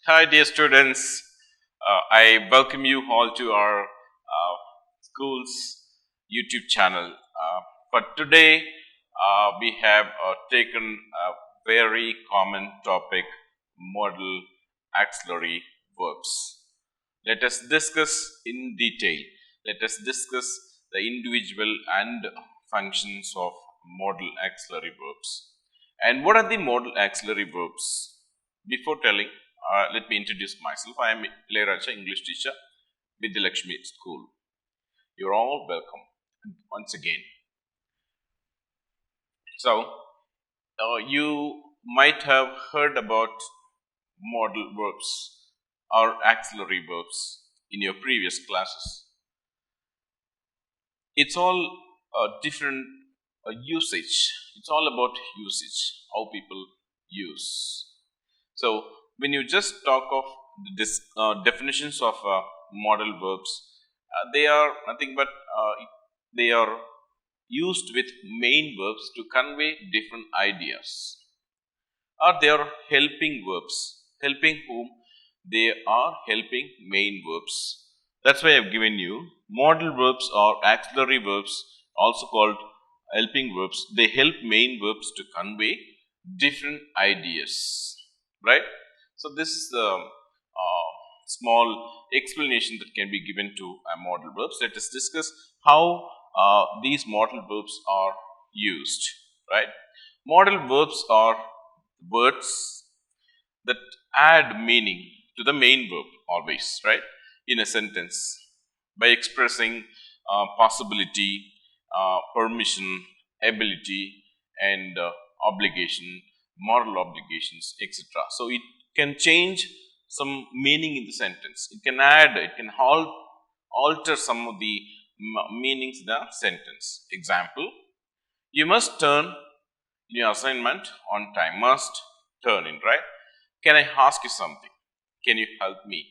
Hi, dear students. I welcome you all to our school's YouTube channel. For today, we have taken a very common topic, modal auxiliary verbs. Let us discuss in detail. Let us discuss the individual and functions of modal auxiliary verbs. And what are the modal auxiliary verbs? Before telling, let me introduce myself. I am Vellore, English teacher, Vidhyalakshmi school. You're all welcome once again. So, you might have heard about modal verbs or auxiliary verbs in your previous classes. It's all different usage. It's all about usage, how people use. So, when you just talk of the definitions of modal verbs, they are nothing but they are used with main verbs to convey different ideas, or they are helping verbs. Helping whom? They are helping main verbs. That's why I've given you modal verbs or auxiliary verbs, also called helping verbs. They help main verbs to convey different ideas, right? So this is the small explanation that can be given to modal verbs. Let us discuss how these modal verbs are used, right? Modal verbs are words that add meaning to the main verb always, right? In a sentence by expressing possibility, permission, ability, and obligation, moral obligations, etc. So it can change some meaning in the sentence. It can add, it can alter some of the meanings in the sentence. Example, you must turn in your assignment on time. Must turn in, right? Can I ask you something? Can you help me?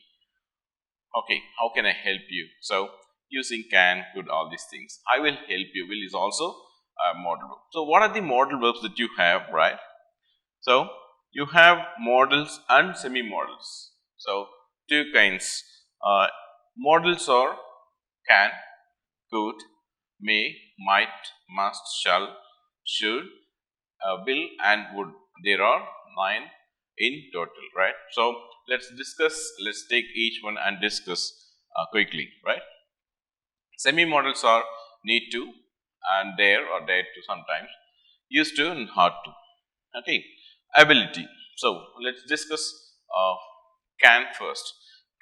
Okay, how can I help you? So using can, could, all these things. I will help you. Will is also a modal verb. So what are the modal verbs that you have, right? So you have modals and semi-modals. So two kinds. Modals are can, could, may, might, must, shall, should, will, and would. There are 9 in total, right? So let's take each one and discuss quickly, right? Semi-modals are need to and dare or dare to sometimes, used to and hard to. Okay, ability. So let's discuss can first.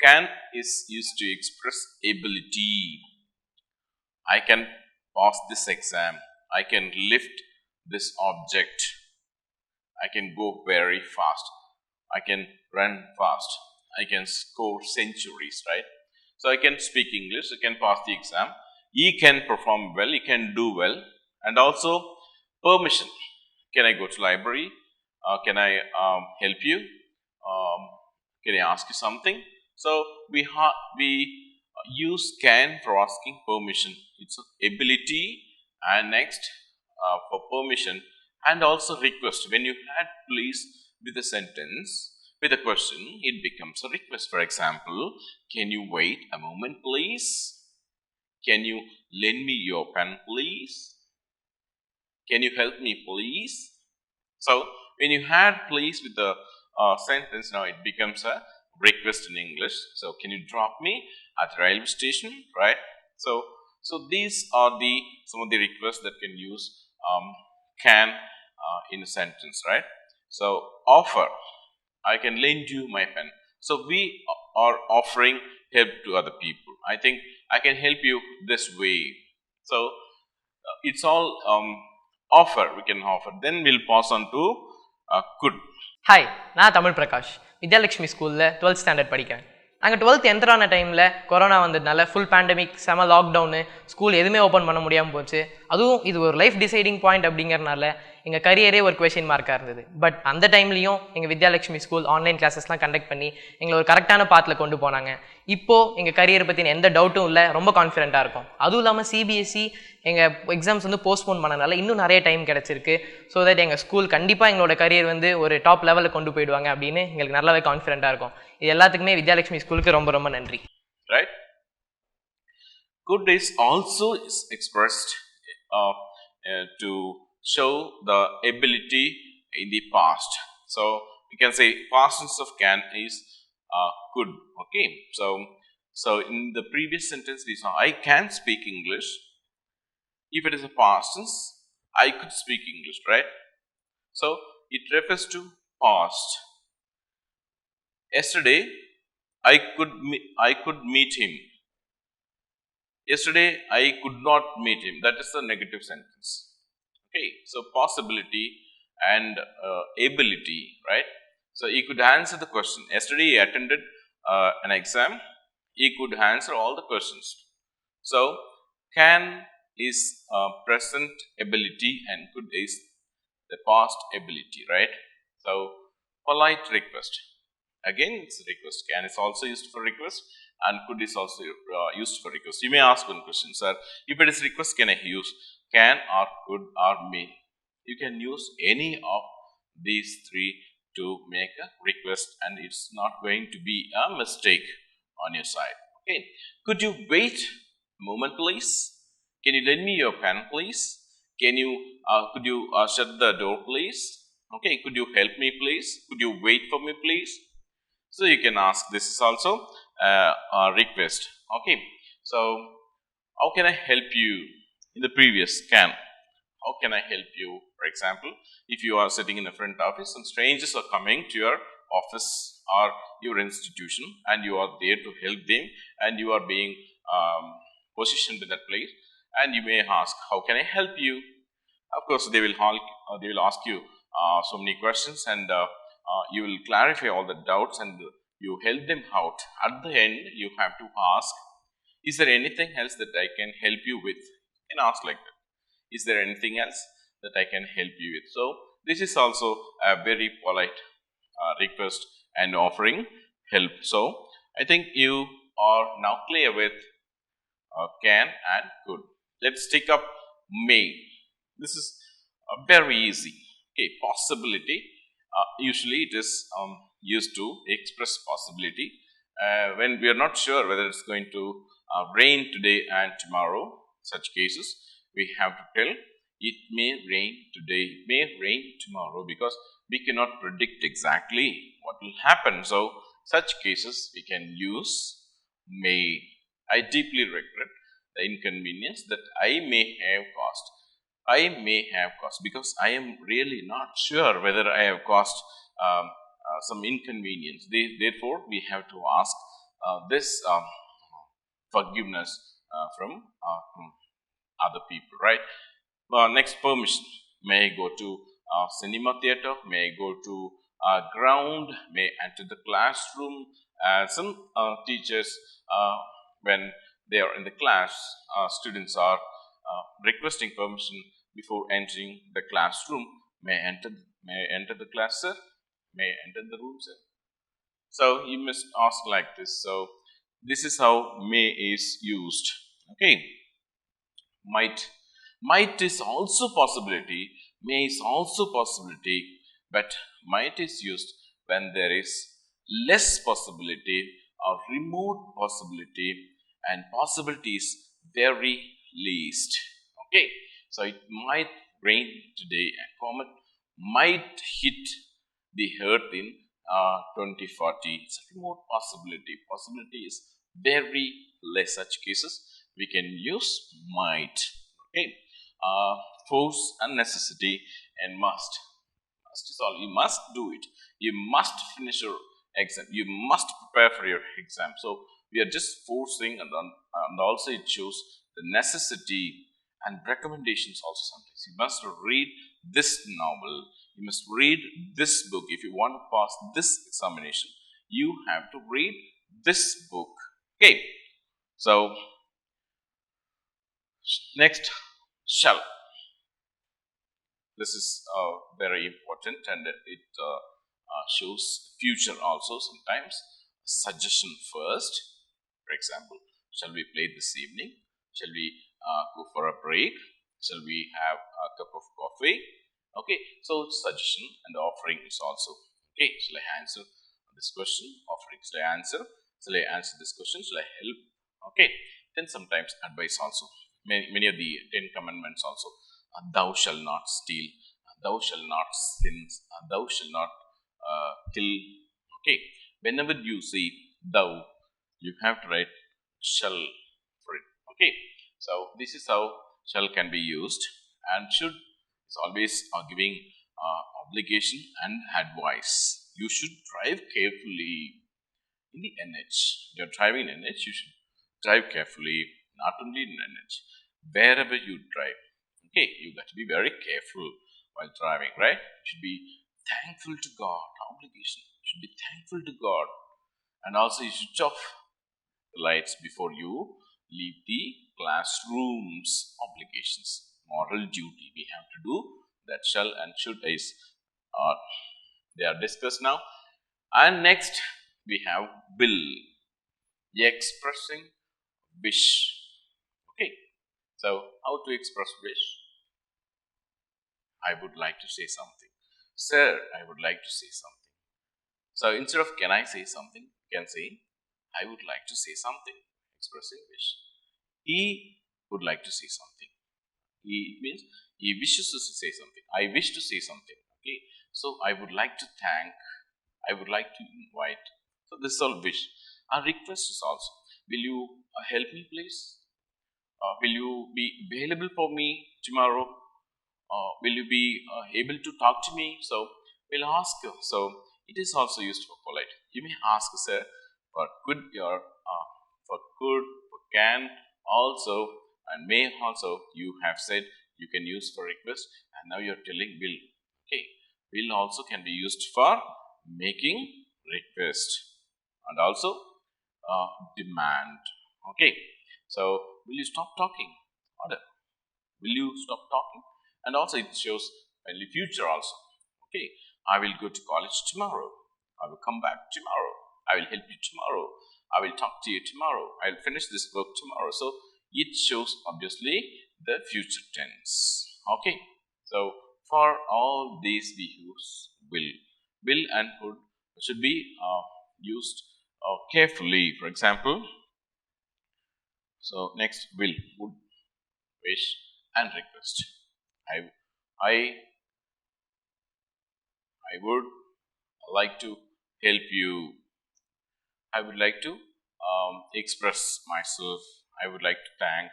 Can is used to express ability. I can pass this exam. I can lift this object. I can go very fast. I can run fast. I can score centuries, right? So I can speak English. I can pass the exam. He can perform well. He can do well. And also permission. Can I go to library? Can I help you? Can I ask you something? So we use can for asking permission. It's ability, and next for permission, and also request. When you add please with a sentence with a question, it becomes a request. For example, can you wait a moment, please? Can you lend me your pen, please? Can you help me, please? So when you add please with the sentence, now it becomes a request in English. So can you drop me at the railway station, right? So these are some of the requests that can use can in a sentence, right? So offer, I can lend you my pen. So we are offering help to other people. I think I can help you this way. So it's all offer, we can offer. Then we'll pass on to could. Hi, நான் தமிழ் பிரகாஷ். வித்யாலக்ஷ்மி ஸ்கூலில் 12th standard படிக்கிறேன். நாங்கள் 12th enter ஆன டைமில் corona வந்ததுனால full pandemic, செம lockdown, school எதுவுமே open பண்ண முடியாமல் போச்சு. அதுவும் இது ஒரு லைஃப் டிசைடிங் பாயிண்ட் அப்படிங்கறனால எங்கள் கரியரே ஒரு கொஷின் மார்க்காக இருந்தது. பட் அந்த டைம்லையும் எங்கள் வித்யாலட்சுமி ஸ்கூல் ஆன்லைன் கிளாஸஸ்லாம் கண்டக்ட் பண்ணி எங்களை ஒரு கரெக்டான பாத்தில் கொண்டு போனாங்க. இப்போது எங்கள் கரியரை பற்றின எந்த டவுட்டும் இல்லை, ரொம்ப கான்ஃபிடென்ட்டாக இருக்கும். அதுவும் இல்லாமல் சிபிஎஸ்சி எங்கள் எக்ஸாம்ஸ் வந்து போஸ்ட்போன் பண்ணனால இன்னும் நிறைய டைம் கிடச்சிருக்கு. ஸோ தட் எங்கள் ஸ்கூல் கண்டிப்பாக எங்களோட கரியர் வந்து ஒரு டாப் லெவலில் கொண்டு போயிடுவாங்க அப்படின்னு எங்களுக்கு நல்லாவே கான்ஃபிடென்ட்டாக இருக்கும். இது எல்லாத்துக்குமே வித்யாலட்சுமி ஸ்கூலுக்கு ரொம்ப ரொம்ப நன்றி. Right? Good is also is expressed to show the ability in the past. So we can say past tense of can is could. Okay. So in the previous sentence we saw I can speak English. If it is a past tense, I could speak English, right? So it refers to past. Yesterday I could meet him. Yesterday I could not meet him. That is the negative sentence. Okay, so possibility and ability, right? So he could answer the question. Yesterday he attended an exam. He could answer all the questions. So can is present ability and could is the past ability, right? So polite request. Again, it's a request. Can is also used for request and could is also used for request. You may ask one question, sir. If it is request, can I use can or could or may? You can use any of these three to make a request and it's not going to be a mistake on your side. Okay. Could you wait a moment, please? Can you lend me your pen, please? Could you shut the door, please? Okay. Could you help me, please? Could you wait for me, please? So you can ask. This is also a request. Okay. So how can I help you? In the previous can. How can I help you? For example, if you are sitting in a front office and strangers are coming to your office or your institution and you are there to help them and you are being positioned in that place and you may ask, how can I help you? Of course, they will ask you so many questions and you will clarify all the doubts and you help them out. At the end, you have to ask, is there anything else that I can help you with? You can ask like that. Is there anything else that I can help you with? So this is also a very polite request and offering help. So I think you are now clear with can and could. Let's take up may. This is very easy. Okay, possibility. Usually it is used to express possibility when we are not sure whether it's going to rain today and tomorrow. Such cases we have to tell it may rain today, it may rain tomorrow, because we cannot predict exactly what will happen. So such cases we can use may. I deeply regret the inconvenience that I may have caused. I may have caused, because I am really not sure whether I have caused some inconvenience. Therefore we have to ask this forgiveness from other people, right? Next, permission. May I go to cinema theater? May I go to ground? May I enter the classroom? Some teachers, when they are in the class, students are requesting permission before entering the classroom. May I enter the class, sir? May I enter the room, sir? So you must ask like this. So this is how may is used. Okay. Might is also possibility. May is also possibility. But might is used when there is less possibility or remote possibility and possibility is very least. Okay. So it might rain today. A comet might hit the earth in 2040. It's a remote possibility. Possibility is very less. Such cases we can use might. Okay. Force and necessity and must. Must is all. You must do it. You must finish your exam. You must prepare for your exam. So we are just forcing, and also it shows the necessity and recommendations also sometimes. You must read this novel. You must read this book. If you want to pass this examination, you have to read this book. Okay. So next, Shall. This is very important, and it shows future also sometimes. Suggestion first. For example, shall we play this evening? Shall we go for a break? Shall we have a cup of coffee? Okay, so suggestion and offering is also. Okay, shall I answer this question? Offering, shall I answer? Shall I answer this question? Shall I help? Okay, then sometimes advice also. Many of the 10 commandments also. Thou shall not steal, thou shall not sin, thou shall not kill. Okay, whenever you see thou, you have to write shall for it. Okay, so this is how shall can be used, and should is always giving obligation and advice. You should drive carefully in the NH. You're driving in NH, you should drive carefully, not only in NH, wherever you drive. Okay, you got to be very careful while driving, right? You should be thankful to God. Obligation. You should be thankful to God. And also you should switch off the lights before you leave the classrooms. Obligations. Moral duty we have to do. That shall and should is they are discussed now. And next we have will. Expressing wish. Okay. So how to express wish? I would like to say something. Sir, I would like to say something. So instead of can I say something, you can say I would like to say something. Expressing wish. He would like to say something. He means he wishes to say something. I wish to say something. Okay. So I would like to thank. I would like to invite. So this is all wish. Our request is also. Will you help me, please? Will you be available for me tomorrow? Will you be able to talk to me? So we'll ask you. So it is also used for polite. You may ask, sir, for could your for could, for can also, and may also. You have said you can use for request, and now you're telling will. Okay, will also can be used for making request, and also demand. Okay, so will you stop talking? Order. Will you stop talking? And also it shows only future also. Okay, I will go to college tomorrow. I will come back tomorrow. I will help you tomorrow. I will talk to you tomorrow. I will finish this work tomorrow. So it shows obviously the future tense. Okay, so for all these we use will. Will and would should be used carefully. For example, so next will, would, wish, and request. I, I, I would like to help you. I would like to express myself. I would like to thank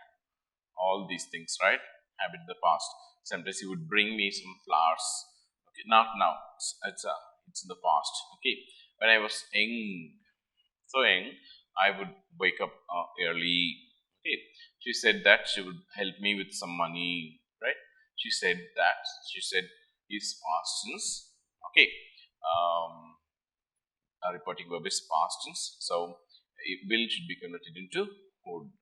all these things, right? Have in the past. Sometimes you would bring me some flowers. Okay, not now. It's in the past. Okay, when I was young, I would wake up early. Okay, she said that she would help me with some money, right? She said that. She said is past tense. Okay, a reporting verb is past tense. So will should be converted into would.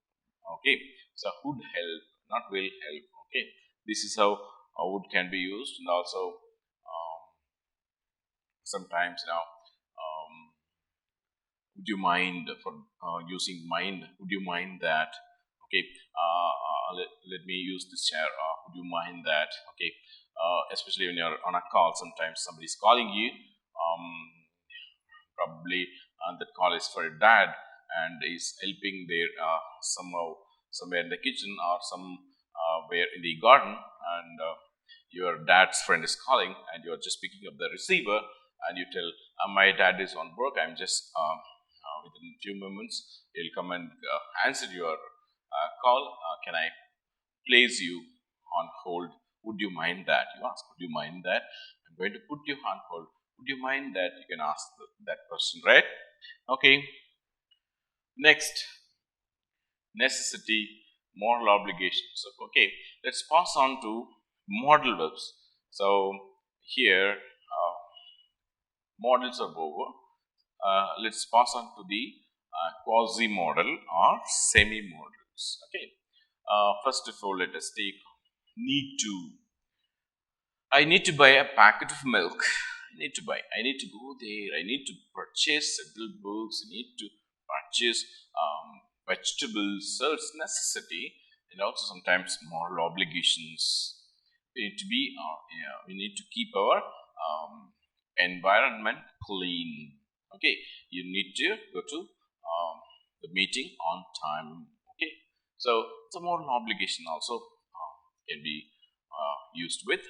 Okay, so would help, not will help. Okay, this is how would can be used, and also sometimes would you mind for using mind? Would you mind that? Okay, let me use this chair. Would you mind that? Okay, especially when you're on a call, sometimes somebody's calling you. Probably that call is for a dad, and is helping their somehow somewhere in the kitchen or some where in the garden, and your dad's friend is calling, and you're just picking up the receiver, and you tell, my dad is on work, I'm just within a few moments he'll come and answer your call. Can I place you on hold? Would you mind that? You ask, would you mind that? I'm going to put you on hold. Would you mind that? You can ask that person, right? Okay. Next, necessity, moral obligation. So, okay, let's pass on to modal verbs. So, here, modals are over. Let's pass on to the quasi-modal or semi-modals. Okay. First of all, let us take need to. I need to buy a packet of milk. I need to go there. I need to purchase several books. I need to purchase vegetables. So it's necessity, and also sometimes moral obligations. We need to be, we need to keep our environment clean. Okay, you need to go to the meeting on time. Okay, so it's a moral obligation also can be used with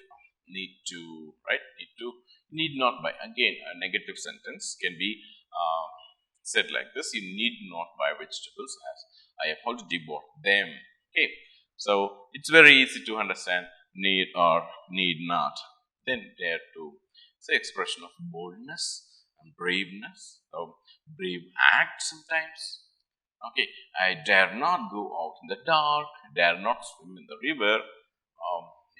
need to, right? Need to, need not buy. Again, a negative sentence can be said like this: you need not buy vegetables as I have already bought them. Okay, so it's very easy to understand need or need not. Then dare to, it's the expression of boldness and braveness. So brave act sometimes. Okay, I dare not go out in the dark, I dare not swim in the river,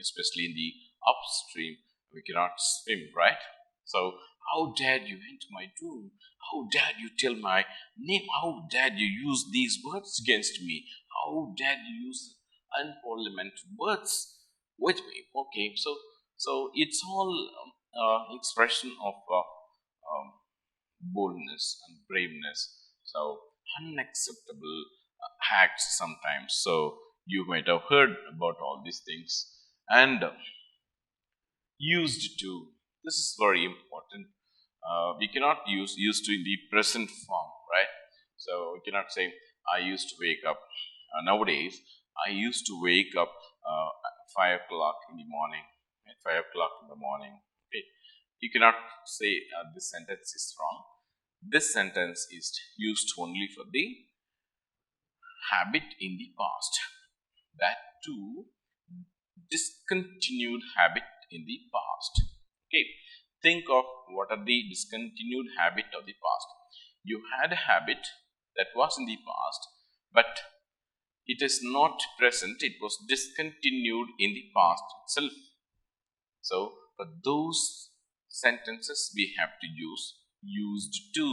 especially in the upstream. We cannot swim, right? So, how dare you enter my room? How dare you tell my name? How dare you use these words against me? How dare you use unparliamentary words with me? Okay, so it's all expression of boldness and braveness. So unacceptable acts sometimes. So you might have heard about all these things and used to. This is very important. We cannot use used to in the present form, right? So we cannot say I used to wake up. Nowadays, I used to wake up at 5 o'clock in the morning. At 5 o'clock in the morning. Okay, you cannot say this sentence is wrong. This sentence is used only for the habit in the past. That too, discontinued habit in the past. Okay, think of what are the discontinued habit of the past. You had a habit that was in the past, but it is not present. It was discontinued in the past itself. So for those sentences we have to use used to.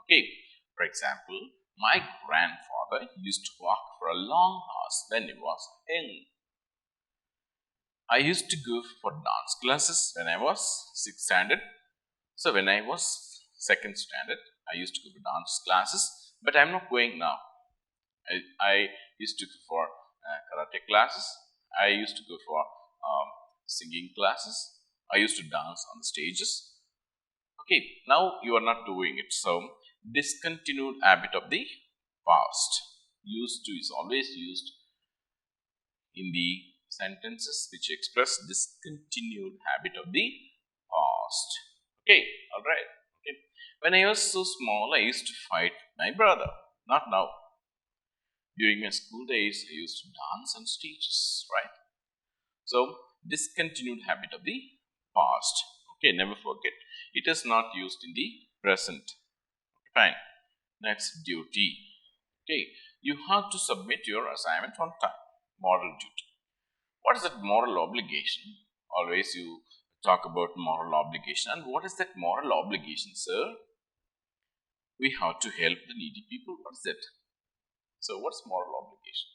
Okay, for example, my grandfather used to walk for a long hours when he was young. I used to go for dance classes when I was 6th standard. So when I was 2nd standard, I used to go for dance classes, but I'm not going now. I used to go for karate classes. I used to go for singing classes. I used to dance on the stages. Okay, now you are not doing it. So discontinued habit of the past. Used to is always used in the sentences which express discontinued habit of the past. Okay, all right. Okay. When I was so small, I used to fight my brother. Not now. During my school days, I used to dance on stages, right? So, discontinued habit of the past. Okay, never forget. It is not used in the present. Fine. Next, duty. Okay, you have to submit your assignment on time. Moral duty. What is that moral obligation? Always you talk about moral obligation. And what is that moral obligation, sir? We have to help the needy people. What is that? So, what's moral obligation?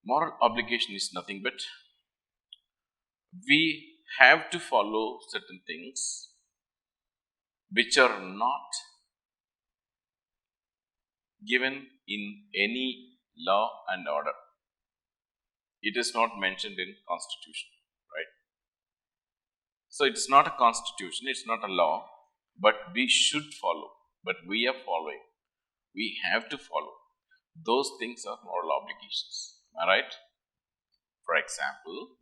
Moral obligation is nothing but we have to follow certain things which are not given in any law and order. It is not mentioned in constitution, right? So it's not a constitution, it's not a law, but we should follow. But we are following. We have to follow. Those things are moral obligations. Am I right? For example,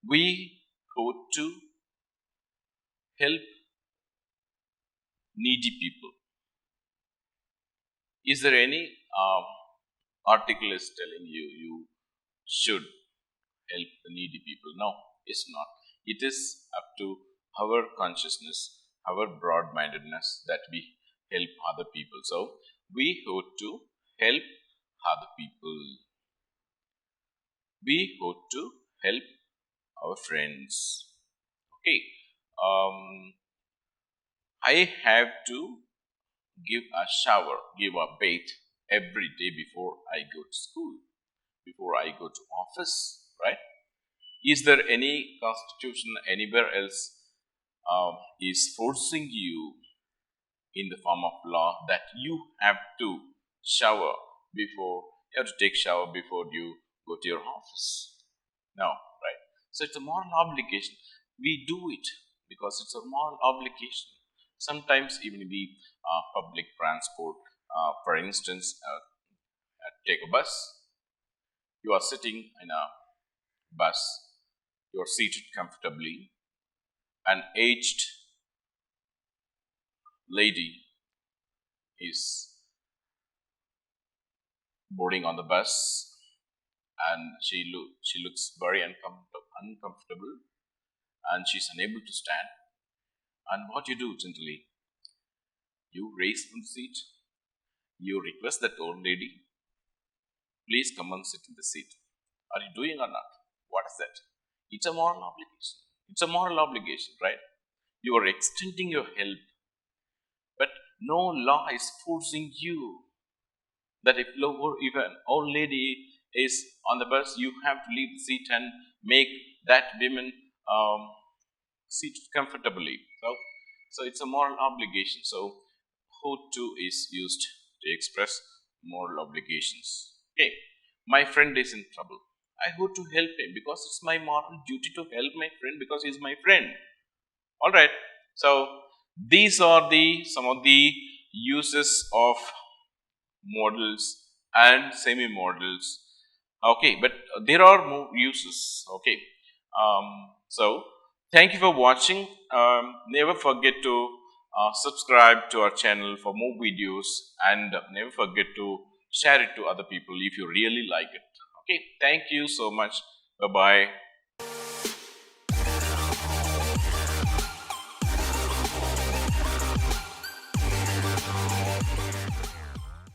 we go to help needy people. Is there any article is telling you you should help the needy people? No, it's not. It is up to our consciousness, our broad-mindedness that we help other people. So we ought to help other people. We ought to help our friends. Okay. I have to give a shower, give a bath every day before I go to school. before I go to office, right? Is there any constitution anywhere else is forcing you in the form of law that you have to shower before you have to take shower before you go to your office? No, right? So it's a moral obligation. We do it because it's a moral obligation. Sometimes even the public transport, for instance, take a bus. You are sitting in a bus. You are seated comfortably. An aged lady is boarding on the bus, and she looks very uncomfortable, and she's unable to stand. And what you do gently, you raise from the seat, you request that old lady, please come and sit in the seat. Are you doing or not? What is that? It's a moral obligation. It's a moral obligation, right? You are extending your help, but no law is forcing you that if an old lady is on the bus, you have to leave the seat and make that woman sit comfortably. So it's a moral obligation. So who to is used to express moral obligations. Okay, my friend is in trouble. I go to help him because it's my moral duty to help my friend because he's my friend. All right. So these are the some of the uses of modals and semi-modals. Okay, but there are more uses. Okay, so thank you for watching. Never forget to subscribe to our channel for more videos, and never forget to share it to other people if you really like it. Okay, thank you so much. Bye bye.